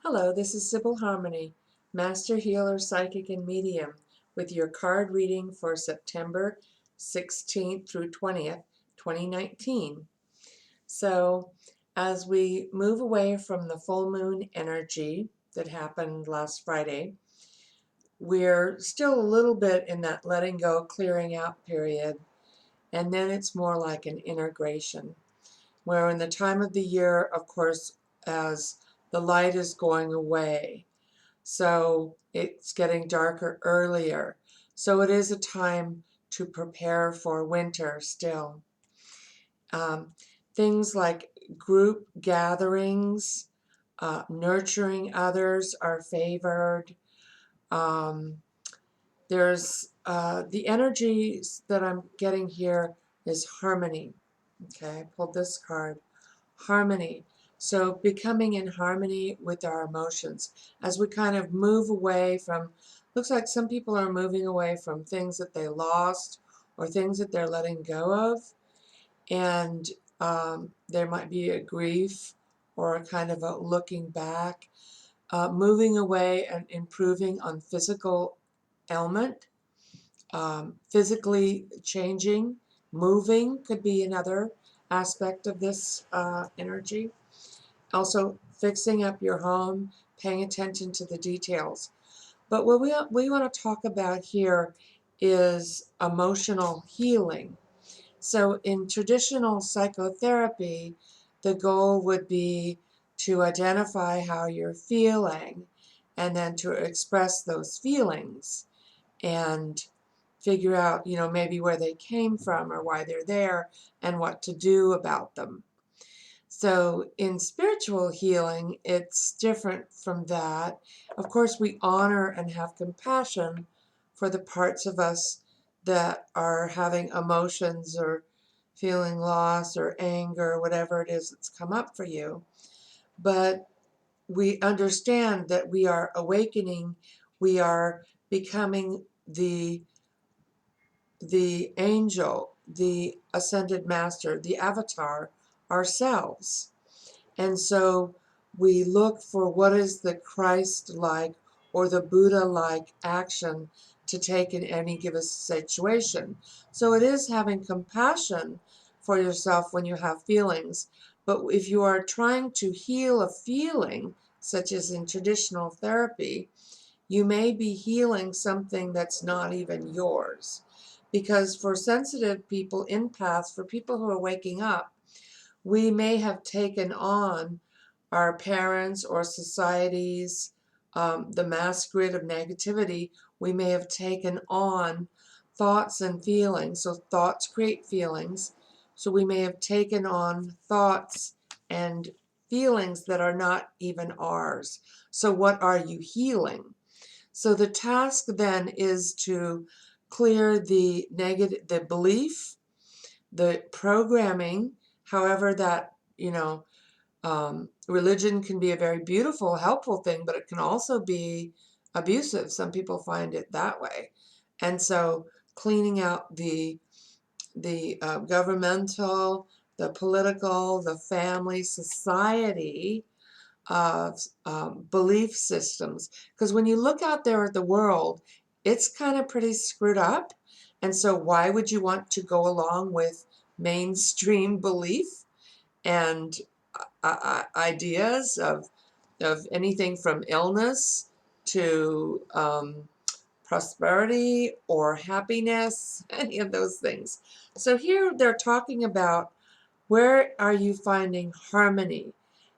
Hello, this is Sibyl Harmony, Master Healer, Psychic, and Medium, with your card reading for September 16th through 20th, 2019. So, as we move away from the full moon energy that happened last Friday, we're still a little bit in that letting go, clearing out period, and then it's more like an integration, where in the time of the year, of course, as the light is going away, so it's getting darker earlier. So it is a time to prepare for winter still. Um, Things like group gatherings, nurturing others are favored. Um, there's the energies that I'm getting here is harmony. Okay, I pulled this card. Harmony. So becoming in harmony with our emotions as we kind of move away from, looks like some people are moving away from things that they lost or things that they're letting go of. And there might be a grief or a kind of a looking back, moving away and improving on physical ailment, physically changing, moving could be another aspect of this energy. Also, fixing up your home, paying attention to the details. But what we want to talk about here is emotional healing. So in traditional psychotherapy, the goal would be to identify how you're feeling and then to express those feelings and figure out, maybe where they came from or why they're there and what to do about them. So in spiritual healing, it's different from that. Of course, we honor and have compassion for the parts of us that are having emotions or feeling loss or anger, whatever it is that's come up for you. But we understand that we are awakening, we are becoming the angel, the ascended master, the avatar ourselves. And so we look for what is the Christ-like or the Buddha-like action to take in any given situation. So it is having compassion for yourself when you have feelings. But if you are trying to heal a feeling, such as in traditional therapy, you may be healing something that's not even yours. Because for sensitive people, empaths, for people who are waking up, we may have taken on our parents or societies, the mass grid of negativity. We may have taken on thoughts and feelings. So thoughts create feelings. So we may have taken on thoughts and feelings that are not even ours. So what are you healing? So the task then is to clear the negative, the belief, the programming, however that, religion can be a very beautiful, helpful thing, but it can also be abusive. Some people find it that way. And so cleaning out the governmental, the political, the family, society of belief systems. Because when you look out there at the world, it's kind of pretty screwed up. And so why would you want to go along with mainstream belief and ideas of anything from illness to prosperity or happiness, any of those things? So here they're talking about, where are you finding harmony?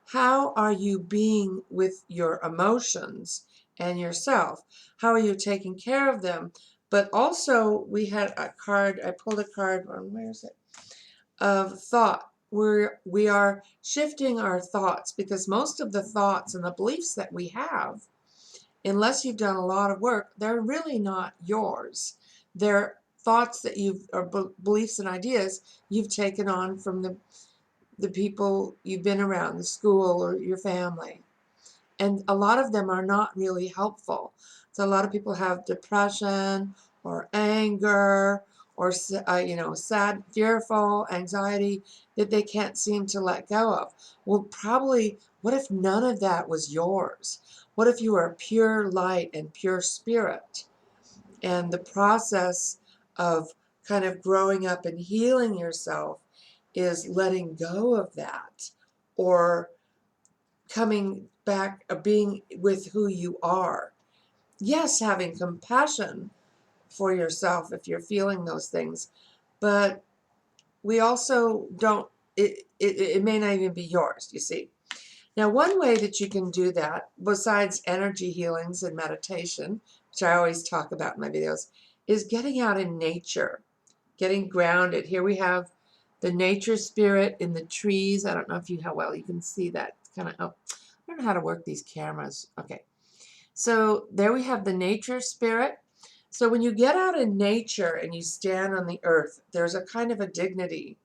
How are you being with your emotions and yourself? How are you taking care of them? But also, we had a card, I pulled a card, where is it? Of thought. We are shifting our thoughts, because most of the thoughts and the beliefs that we have, unless you've done a lot of work, they're really not yours. They're thoughts that or beliefs and ideas you've taken on from the people you've been around, the school or your family. And a lot of them are not really helpful. So a lot of people have depression or anger or sad, fearful, anxiety that they can't seem to let go of. Well, probably, what if none of that was yours? What if you are pure light and pure spirit? And the process of kind of growing up and healing yourself is letting go of that, or coming back, being with who you are. Yes, having compassion for yourself if you're feeling those things, but we also don't, it may not even be yours, you see. Now, one way that you can do that, besides energy healings and meditation, which I always talk about in my videos, is getting out in nature, getting grounded. Here we have the nature spirit in the trees. I don't know if how well you can see that. It's kind of, oh, I don't know how to work these cameras. Okay. So there we have the nature spirit. So when you get out in nature and you stand on the earth, there's a kind of a dignity.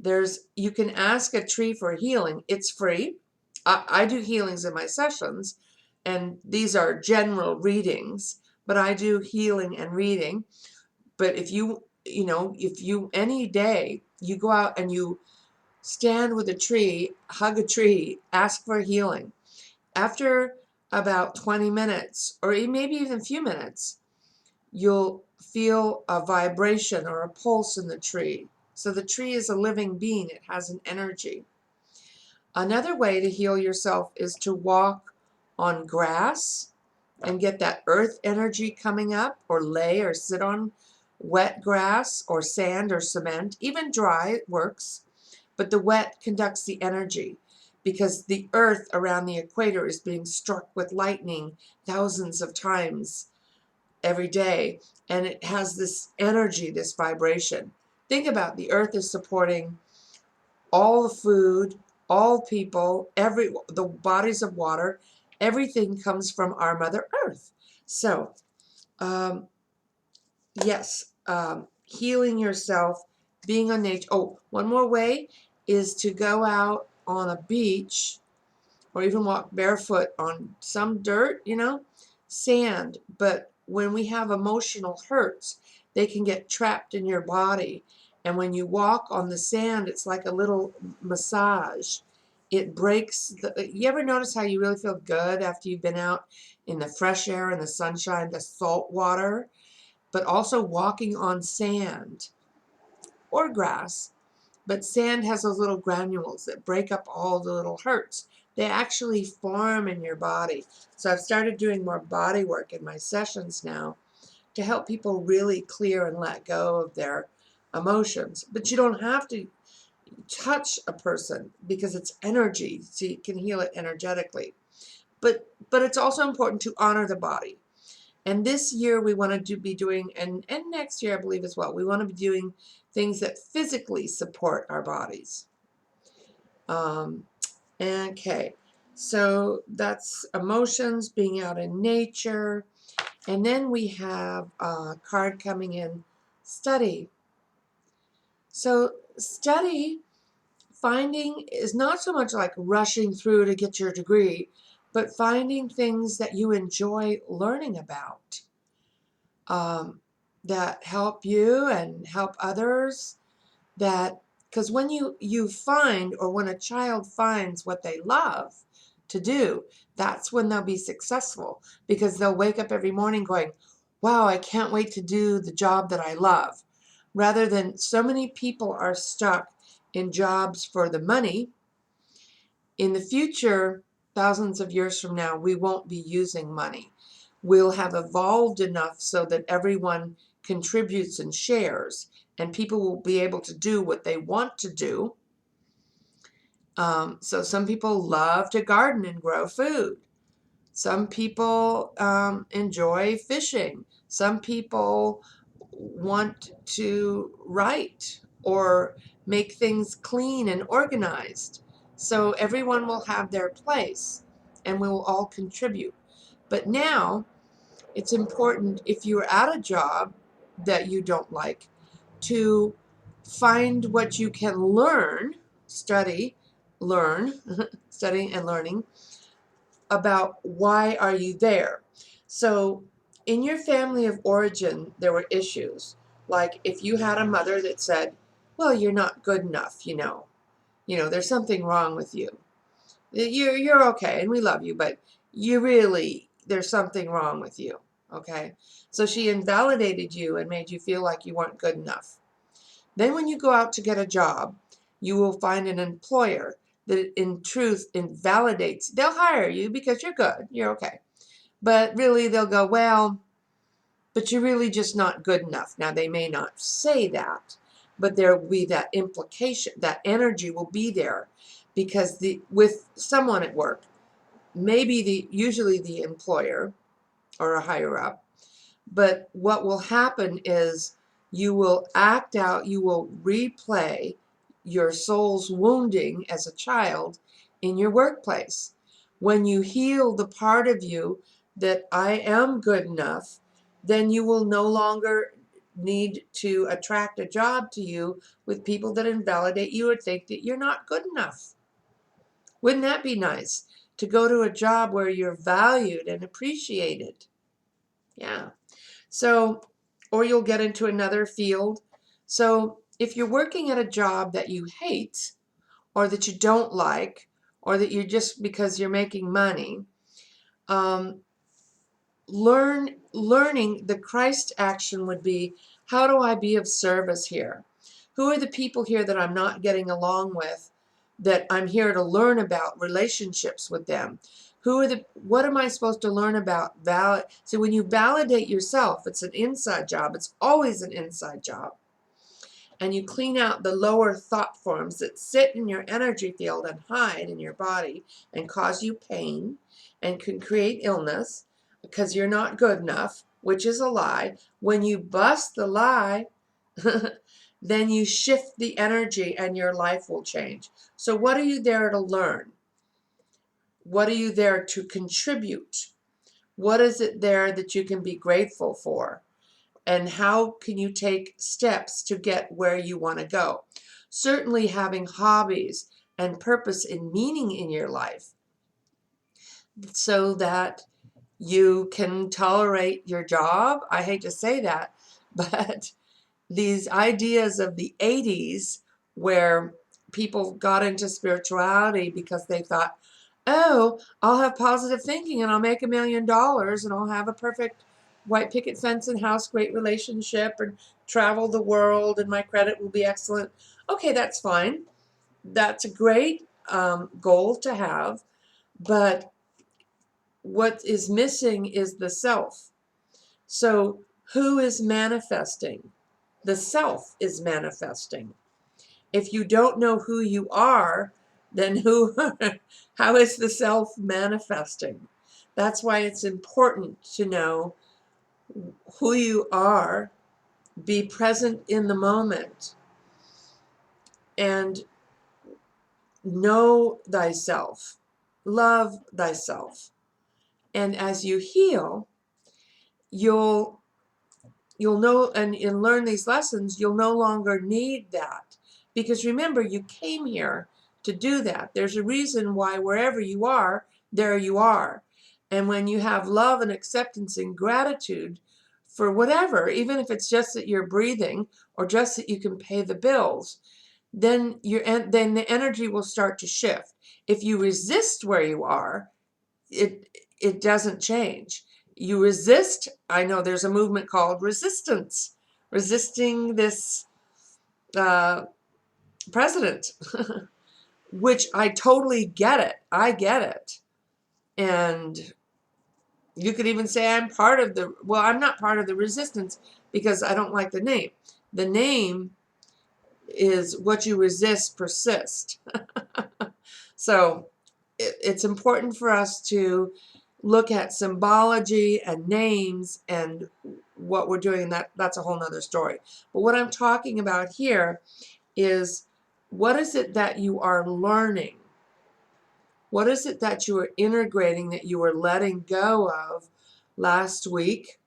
You can ask a tree for healing. It's free. I do healings in my sessions, and these are general readings, but I do healing and reading. But if you any day you go out and you stand with a tree, hug a tree, ask for healing, after about 20 minutes, or maybe even a few minutes, you'll feel a vibration or a pulse in the tree. So the tree is a living being. It has an energy. Another way to heal yourself is to walk on grass and get that earth energy coming up, or lay or sit on wet grass or sand or cement. Even dry works, but the wet conducts the energy, because the earth around the equator is being struck with lightning thousands of times every day, and it has this energy, this vibration. Think about, the earth is supporting all the food, all people, the bodies of water. Everything comes from our Mother Earth. So, yes, healing yourself, being on nature. Oh, one more way is to go out on a beach, or even walk barefoot on some dirt, sand. But when we have emotional hurts, they can get trapped in your body. And when you walk on the sand, it's like a little massage. It breaks you ever notice how you really feel good after you've been out in the fresh air and the sunshine, the salt water? But also walking on sand or grass. But sand has those little granules that break up all the little hurts. They actually form in your body. So I've started doing more body work in my sessions now to help people really clear and let go of their emotions. But you don't have to touch a person, because it's energy, so you can heal it energetically. But it's also important to honor the body. And this year we want to be doing, and next year I believe as well, we want to be doing things that physically support our bodies. Okay, so that's emotions, being out in nature. And then we have a card coming in, study. So study, finding, is not so much like rushing through to get your degree, but finding things that you enjoy learning about, that help you and help others. That, because when you find, or when a child finds what they love to do, that's when they'll be successful, because they'll wake up every morning going, wow, I can't wait to do the job that I love. Rather than, so many people are stuck in jobs for the money. In the future, thousands of years from now, we won't be using money. We'll have evolved enough so that everyone contributes and shares, and people will be able to do what they want to do. So some people love to garden and grow food. Some people enjoy fishing. Some people want to write or make things clean and organized. So everyone will have their place, and we will all contribute. But now it's important, if you're at a job that you don't like, to find what you can learn, learn, studying and learning about why are you there. So in your family of origin, there were issues. Like if you had a mother that said, well, you're not good enough, there's something wrong with you. You're okay and we love you, but there's something wrong with you. Okay? So she invalidated you and made you feel like you weren't good enough. Then when you go out to get a job, you will find an employer that in truth invalidates. They'll hire you because you're good, you're okay. But really they'll go, well, but you're really just not good enough. Now they may not say that, but there will be that implication, that energy will be there because with someone at work, maybe usually the employer or a higher up, but what will happen is you will act out, you will replay your soul's wounding as a child in your workplace. When you heal the part of you that I am good enough, then you will no longer need to attract a job to you with people that invalidate you or think that you're not good enough. Wouldn't that be nice? To go to a job where you're valued and appreciated. Yeah. So, or you'll get into another field. So if you're working at a job that you hate or that you don't like or that you're just because you're making money, learning the Christ action would be, how do I be of service here? Who are the people here that I'm not getting along with that I'm here to learn about relationships with them? What am I supposed to learn about? So when you validate yourself, it's an inside job. It's always an inside job. And you clean out the lower thought forms that sit in your energy field and hide in your body and cause you pain and can create illness because you're not good enough, which is a lie. When you bust the lie, then you shift the energy and your life will change. So what are you there to learn? What are you there to contribute? What is it there that you can be grateful for? And how can you take steps to get where you want to go? Certainly having hobbies and purpose and meaning in your life so that you can tolerate your job. I hate to say that, but these ideas of the 80s where people got into spirituality because they thought, oh, I'll have positive thinking and I'll make $1 million and I'll have a perfect white picket fence and house, great relationship, and travel the world and my credit will be excellent. Okay, that's fine. That's a great goal to have, but what is missing is the self. So who is manifesting? The self is manifesting. If you don't know who you are, then how is the self manifesting? That's why it's important to know who you are, be present in the moment, and know thyself, love thyself. And as you heal, you'll know and learn these lessons, you'll no longer need that. Because remember, you came here to do that. There's a reason why wherever you are, there you are. And when you have love and acceptance and gratitude for whatever, even if it's just that you're breathing or just that you can pay the bills, then the energy will start to shift. If you resist where you are, it doesn't change. You resist. I know there's a movement called resistance, resisting this president, which I totally get it. I get it. And you could even say I'm I'm not part of the resistance because I don't like the name. The name is what you resist persist. So it's important for us to look at symbology and names and what we're doing. That's a whole nother story. But what I'm talking about here is, what is it that you are learning? What is it that you are integrating, that you are letting go of last week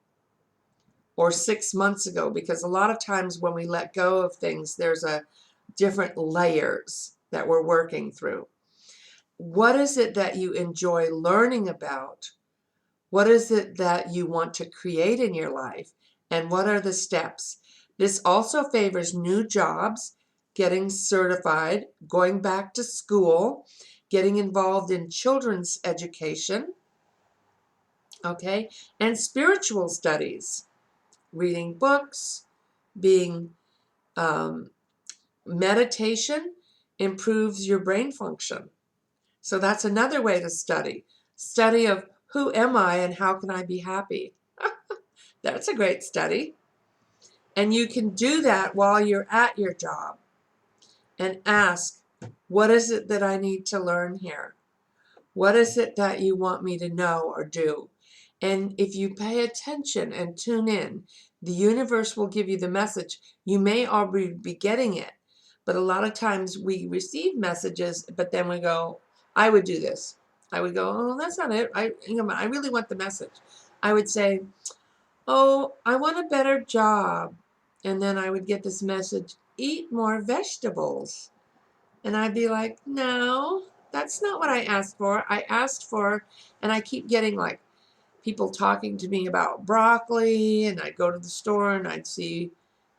or 6 months ago? Because a lot of times when we let go of things, there's a different layers that we're working through. What is it that you enjoy learning about? What is it that you want to create in your life? And what are the steps? This also favors new jobs, getting certified, going back to school, getting involved in children's education, okay, and spiritual studies, reading books, being meditation improves your brain function. So that's another way to study. Study of who am I and how can I be happy? That's a great study. And you can do that while you're at your job and ask, what is it that I need to learn here? What is it that you want me to know or do? And if you pay attention and tune in, the universe will give you the message. You may already be getting it, but a lot of times we receive messages, but then we go, I would do this. I would go, oh, that's not it. I really want the message. I would say, oh, I want a better job. And then I would get this message, eat more vegetables. And I'd be like, no, that's not what I asked for. I asked for, and I keep getting like people talking to me about broccoli, and I'd go to the store and I'd see,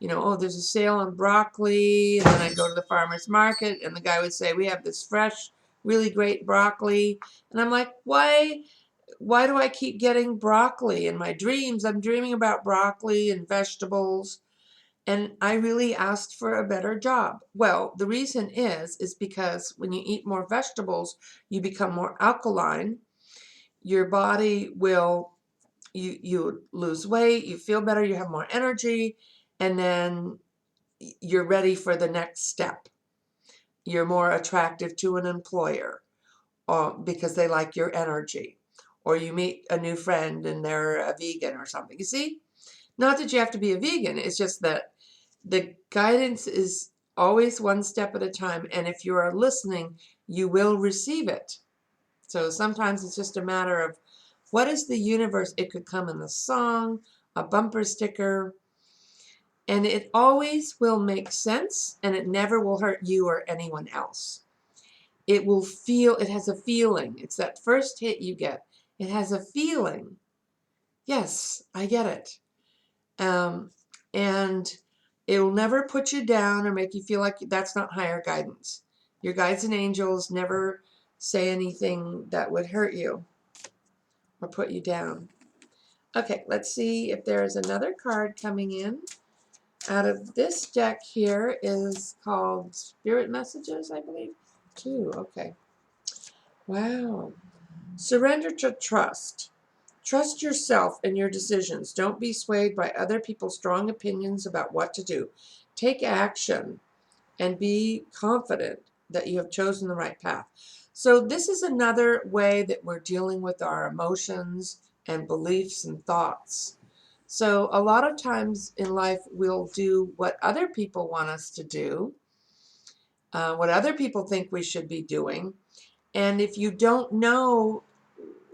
oh, there's a sale on broccoli. And then I'd go to the farmer's market and the guy would say, we have this fresh, really great broccoli. And I'm like, why do I keep getting broccoli in my dreams? I'm dreaming about broccoli and vegetables. And I really asked for a better job. Well, the reason is because when you eat more vegetables, you become more alkaline. Your body will, you lose weight, you feel better, you have more energy, and then you're ready for the next step. You're more attractive to an employer because they like your energy. Or you meet a new friend and they're a vegan or something. You see? Not that you have to be a vegan, it's just that the guidance is always one step at a time, and if you are listening, you will receive it. So sometimes it's just a matter of what is the universe. It could come in a song, a bumper sticker, and it always will make sense, and it never will hurt you or anyone else. It will feel, it has a feeling. It's that first hit you get. It has a feeling. Yes, I get it. And it will never put you down or make you feel like that's not higher guidance. Your guides and angels never say anything that would hurt you or put you down. Okay, let's see if there's another card coming in. Out of this deck here is called Spirit Messages, I believe. Two, okay. Wow. Surrender to trust. Trust yourself and your decisions. Don't be swayed by other people's strong opinions about what to do. Take action and be confident that you have chosen the right path. So this is another way that we're dealing with our emotions and beliefs and thoughts. So a lot of times in life we'll do what other people want us to do, what other people think we should be doing. And if you don't know,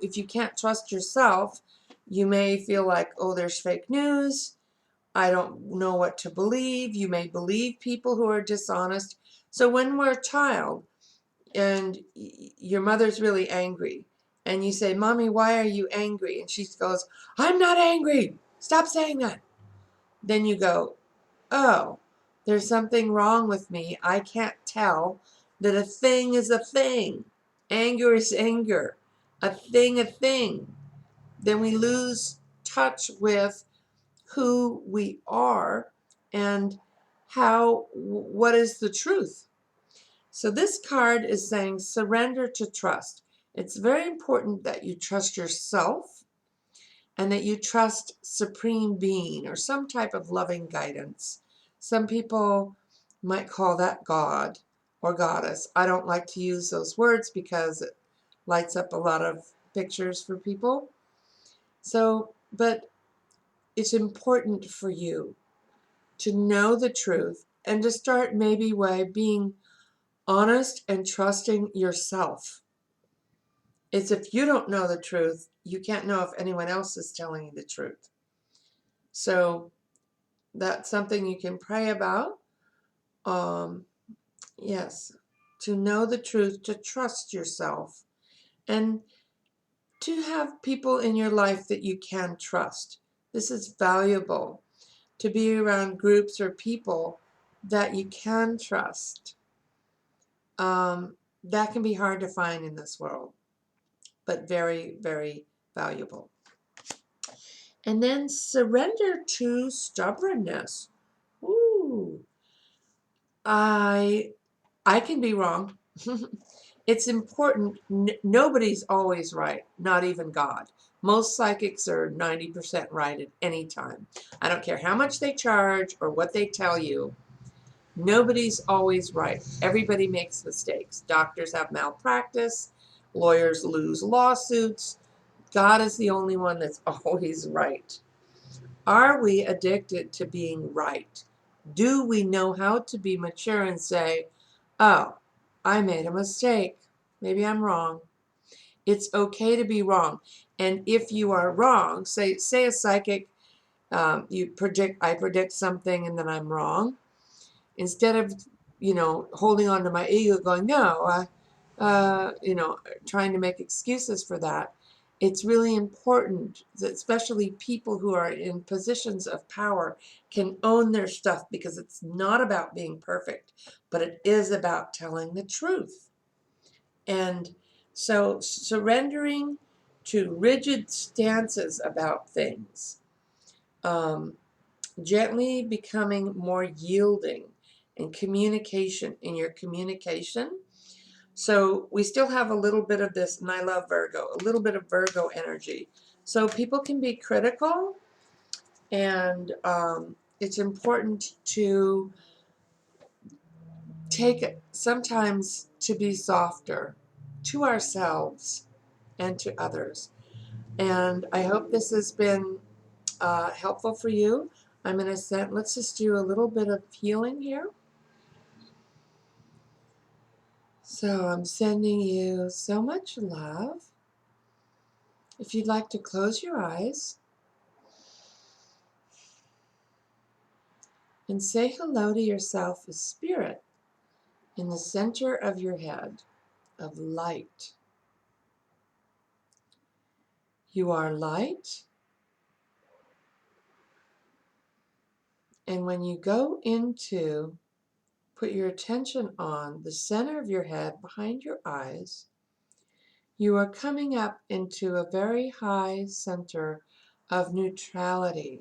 if you can't trust yourself, you may feel like, oh, there's fake news. I don't know what to believe. You may believe people who are dishonest. So when we're a child and your mother's really angry and you say, Mommy, why are you angry? And she goes, I'm not angry. Stop saying that. Then you go, oh, there's something wrong with me. I can't tell that a thing is a thing. Anger is anger. A thing. Then we lose touch with who we are and what is the truth. So this card is saying surrender to trust. It's very important that you trust yourself and that you trust Supreme Being or some type of loving guidance. Some people might call that God or Goddess. I don't like to use those words because it lights up a lot of pictures for people. So, but it's important for you to know the truth and to start maybe by being honest and trusting yourself. It's if you don't know the truth, you can't know if anyone else is telling you the truth. So that's something you can pray about. Yes, to know the truth, to trust yourself, and to have people in your life that you can trust. This is valuable. to be around groups or people that you can trust. That can be hard to find in this world, but very, very valuable. And then surrender to stubbornness. Ooh, I can be wrong. It's important. Nobody's always right, not even God. Most psychics are 90% right at any time. I don't care how much they charge or what they tell you. Nobody's always right. Everybody makes mistakes. Doctors have malpractice. Lawyers lose lawsuits. God is the only one that's always right. Are we addicted to being right? Do we know how to be mature and say, oh, I made a mistake. Maybe I'm wrong. It's okay to be wrong. And if you are wrong, say a psychic, I predict something and then I'm wrong. Instead of, holding on to my ego going, no, trying to make excuses for that, it's really important that especially people who are in positions of power can own their stuff, because it's not about being perfect, but it is about telling the truth. And so surrendering to rigid stances about things, gently becoming more yielding in your communication. So we still have a little bit of this, and I love Virgo, a little bit of Virgo energy. So people can be critical, and it's important to sometimes to be softer to ourselves and to others. And I hope this has been helpful for you. I'm going to let's just do a little bit of healing here. So I'm sending you so much love. If you'd like to close your eyes and say hello to yourself as spirit in the center of your head of light. You are light. And when you go into, put your attention on the center of your head behind your eyes, you are coming up into a very high center of neutrality,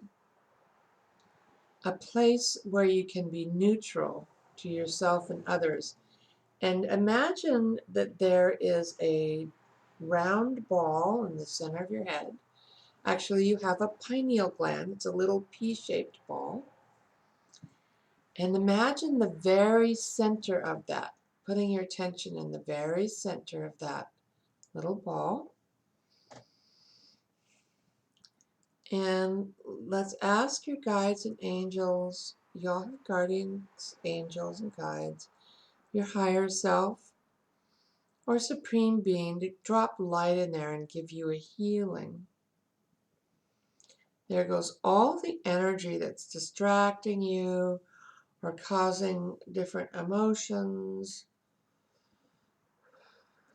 a place where you can be neutral to yourself and others. And imagine that there is a round ball in the center of your head. Actually, you have a pineal gland. It's a little pea-shaped ball. And imagine the very center of that, putting your attention in the very center of that little ball. And let's ask your guides and angels, you all have guardians, angels, and guides, your higher self or supreme being, to drop light in there and give you a healing. There goes all the energy that's distracting you or causing different emotions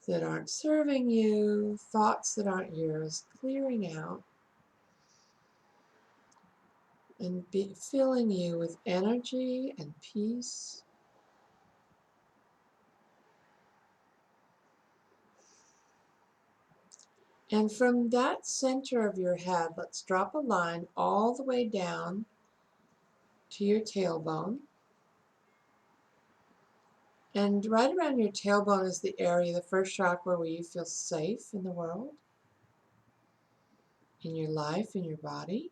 that aren't serving you, thoughts that aren't yours, clearing out and filling you with energy and peace. And from that center of your head, let's drop a line all the way down to your tailbone. And right around your tailbone is the area, the first chakra, where you feel safe in the world, in your life, in your body.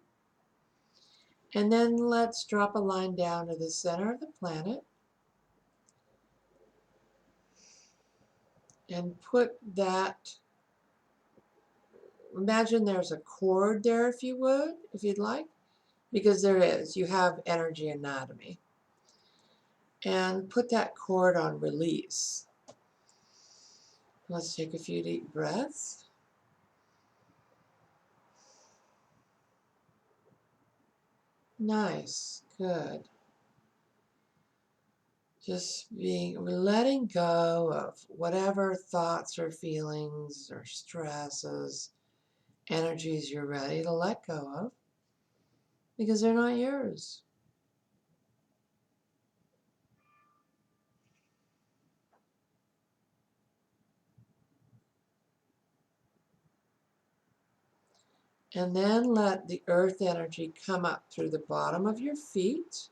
And then let's drop a line down to the center of the planet and put that, imagine there's a cord there if you'd like, because there is, you have energy anatomy. And put that cord on release. Let's take a few deep breaths. Nice, good. Just letting go of whatever thoughts or feelings or stresses, energies you're ready to let go of. because they're not yours. And then let the earth energy come up through the bottom of your feet,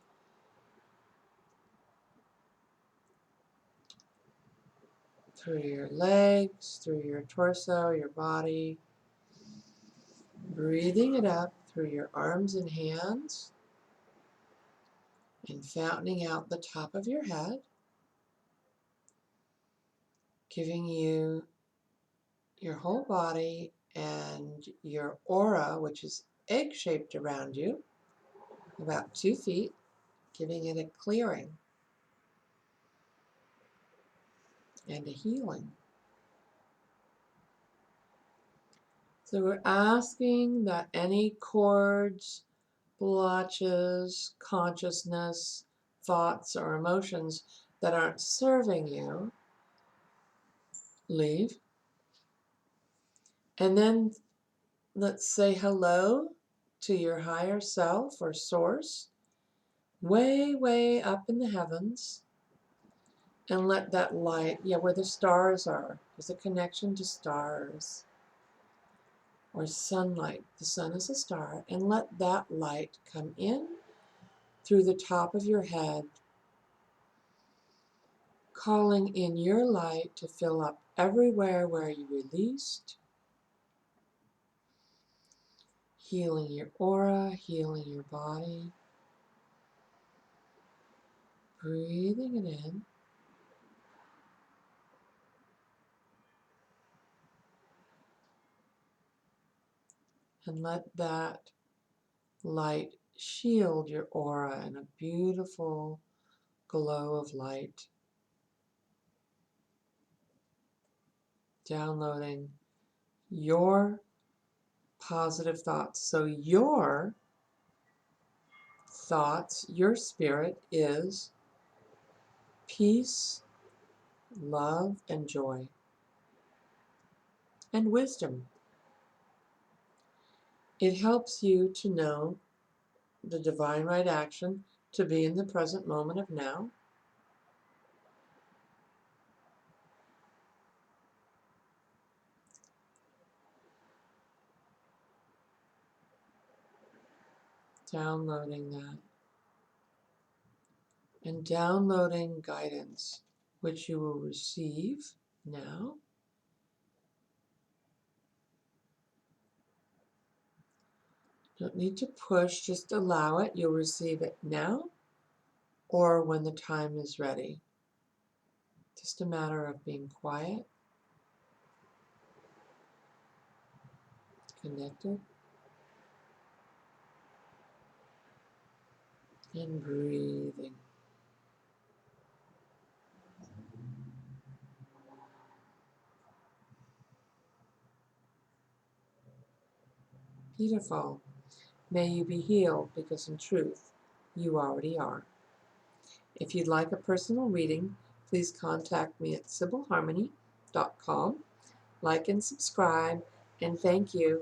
through your legs, through your torso, your body, breathing it up through your arms and hands, and fountaining out the top of your head, giving you your whole body and your aura, which is egg-shaped around you, about 2 feet, giving it a clearing and a healing. So we're asking that any cords, blotches, consciousness, thoughts, or emotions that aren't serving you, leave. And then let's say hello to your higher self or source, way, way up in the heavens. And let that light, where the stars are, there's a connection to stars. Or sunlight, the sun is a star, and let that light come in through the top of your head, calling in your light to fill up everywhere where you released, healing your aura, healing your body, breathing it in, and let that light shield your aura in a beautiful glow of light, downloading your positive thoughts. So your thoughts, your spirit is peace, love, and joy, and wisdom. It helps you to know the divine right action, to be in the present moment of now. Downloading that. And downloading guidance, which you will receive now. Don't need to push, just allow it. You'll receive it now or when the time is ready. Just a matter of being quiet, connected, and breathing. Beautiful. May you be healed, because in truth, you already are. If you'd like a personal reading, please contact me at sibylharmony.com. Like and subscribe, and thank you.